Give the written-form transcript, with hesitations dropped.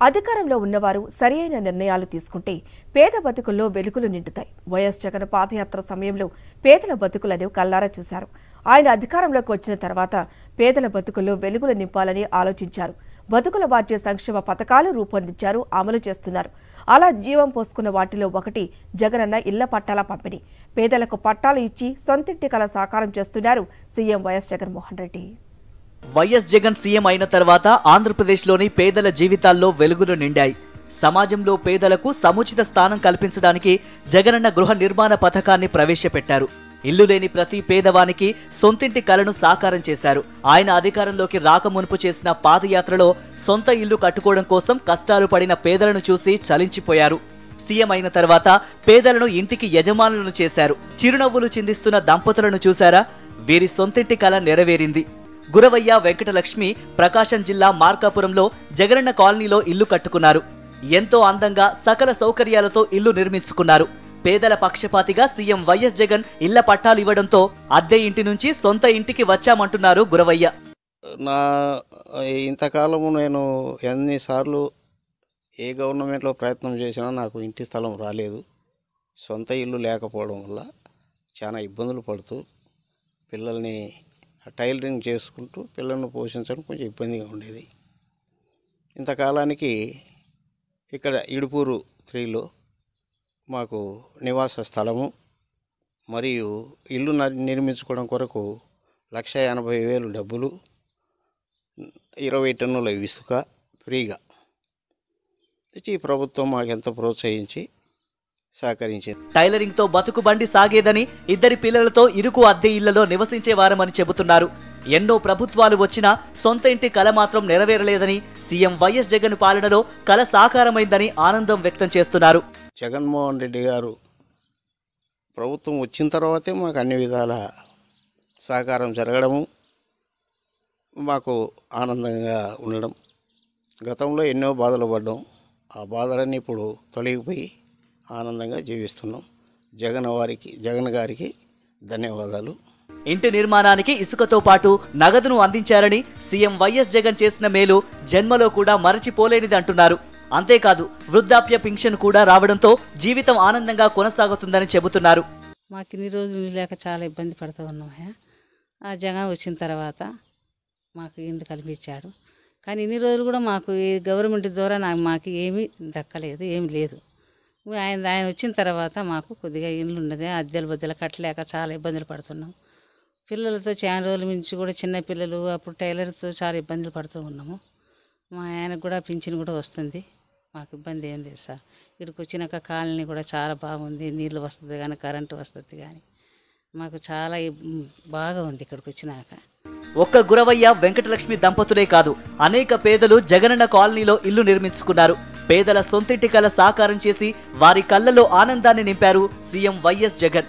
అధికారంలో ఉన్నవారు సరియైన నిర్ణయాలు తీసుకుంటే పేద బతుకుల్లో వెలుగులు నిండుతాయి. వైఎస్ జగన్ పాదయాత్ర సమయంలో పేదల బతుకులను కల్లారా చూశారు. ఆయన అధికారంలోకి వచ్చిన తర్వాత పేదల బతుకుల్లో వెలుగులు నింపాలని ఆలోచించారు. బతుకుల మార్చే సంక్షేమ పథకాలు రూపొందించారు, అమలు చేస్తున్నారు. అలా జీవం పోసుకున్న వాటిలో ఒకటి జగనన్న ఇళ్ల పట్టాల పంపిణీ. పేదలకు పట్టాలు ఇచ్చి సొంతింటి కల సాకారం చేస్తున్నారు CM YS Jaganmohan Reddy. YS Jagan CM అయిన తర్వాత ఆంధ్రప్రదేశ్లోని పేదల జీవితాల్లో వెలుగులు నిండాయి. సమాజంలో పేదలకు సముచిత స్థానం కల్పించడానికి జగనన్న గృహ నిర్మాణ పథకాన్ని ప్రవేశపెట్టారు. ఇల్లు లేని ప్రతి పేదవానికి సొంతింటి కలను సాకారం చేశారు. ఆయన అధికారంలోకి రాకమునుపు చేసిన పాదయాత్రలో సొంత ఇల్లు కట్టుకోవడం కోసం కష్టాలు పడిన పేదలను చూసి చలించిపోయారు. సీఎం అయిన తర్వాత పేదలను ఇంటికి యజమానులను చేశారు. చిరునవ్వులు చిందిస్తున్న దంపతులను చూశారా? వీరి సొంతింటి కల నెరవేరింది. గురవయ్య వెంకటలక్ష్మి ప్రకాశం జిల్లా మార్కాపురంలో జగనన్న కాలనీలో ఇల్లు కట్టుకున్నారు. ఎంతో అందంగా సకల సౌకర్యాలతో ఇల్లు నిర్మించుకున్నారు. పేదల పక్షపాతిగా సీఎం వైఎస్ జగన్ ఇళ్ల పట్టాలు ఇవ్వడంతో అద్దె ఇంటి నుంచి సొంత ఇంటికి వచ్చామంటున్నారు గురవయ్య. నా ఇంతకాలము నేను ఎన్నిసార్లు ఏ గవర్నమెంట్లో ప్రయత్నం చేసినా నాకు ఇంటి స్థలం రాలేదు. సొంత ఇల్లు లేకపోవడం వల్ల చాలా ఇబ్బందులు పడుతూ పిల్లల్ని టైలరింగ్ చేసుకుంటూ పిల్లల్ని పోషించడం కొంచెం ఇబ్బందిగా ఉండేది. ఇంతకాలానికి ఇక్కడ ఇడుపూరు 3లో మాకు నివాస స్థలము మరియు ఇల్లు నిర్మించుకోవడం కొరకు 1,80,000 డబ్బులు, 20 టన్నుల ఇసుక ఫ్రీగా ఇచ్చి ప్రభుత్వం మాకెంతో ప్రోత్సహించి సహకరించింది. టైలరింగ్ తో బతుకు బండి సాగేదని, ఇద్దరి పిల్లలతో ఇరుకు అద్దె ఇళ్లలో నివసించేవారమని చెబుతున్నారు. ఎన్నో ప్రభుత్వాలు వచ్చినా సొంత ఇంటి కల మాత్రం నెరవేరలేదని, సీఎం వైఎస్ జగన్ పాలనలో కల సాకారమైందని ఆనందం వ్యక్తం చేస్తున్నారు. జగన్మోహన్ రెడ్డి గారు ప్రభుత్వం వచ్చిన తర్వాతే మాకు అన్ని విధాల సహకారం జరగడము, మాకు ఆనందంగా ఉండడం. గతంలో ఎన్నో బాధలు పడ్డాం. ఆ బాధలన్నీ ఇప్పుడు తొలగిపోయి ఆనందంగా జీవిస్తున్నాం. జగన్ గారికి ధన్యవాదాలు. ఇంటి నిర్మాణానికి ఇసుకతో పాటు నగదును అందించారని, సీఎం వైఎస్ జగన్ చేసిన మేలు జన్మలో కూడా మరచిపోలేనిది అంటున్నారు. అంతేకాదు వృద్ధాప్య పింఛన్ కూడా రావడంతో జీవితం ఆనందంగా కొనసాగుతుందని చెబుతున్నారు. మాకు ఇన్ని రోజులు లేక చాలా ఇబ్బంది పడుతూ ఉన్నాం. ఆ జగన్ వచ్చిన తర్వాత మాకు ఇంటి కల్పించాడు. కానీ ఇన్ని రోజులు కూడా మాకు ఈ గవర్నమెంట్ ద్వారా మాకు ఏమీ దక్కలేదు, ఏమి లేదు. ఆయన వచ్చిన తర్వాత మాకు కొద్దిగా ఇల్లు ఉన్నది. అద్దెలు బద్దెలు కట్టలేక చాలా ఇబ్బందులు పడుతున్నాం. పిల్లలతో చాలా రోజుల నుంచి కూడా చిన్న పిల్లలు, అప్పుడు టైలర్తో చాలా ఇబ్బందులు పడుతూ ఉన్నాము. మా ఆయనకు కూడా పింఛన్ కూడా వస్తుంది. మాకు ఇబ్బంది ఏం లేదు సార్. ఇక్కడికి వచ్చినాక కాలనీ కూడా చాలా బాగుంది. నీళ్ళు వస్తుంది కానీ, కరెంటు వస్తుంది కానీ, మాకు చాలా బాగా ఉంది ఇక్కడికి వచ్చినాక. ఒక్క గురవయ్య వెంకటలక్ష్మి దంపతులే కాదు, అనేక పేదలు జగనన్న కాలనీలో ఇల్లు నిర్మించుకున్నారు. పేదల సొంతింటి కల సాకారం చేసి వారి కళ్ళలో ఆనందాన్ని నింపారు సీఎం వైఎస్ జగన్.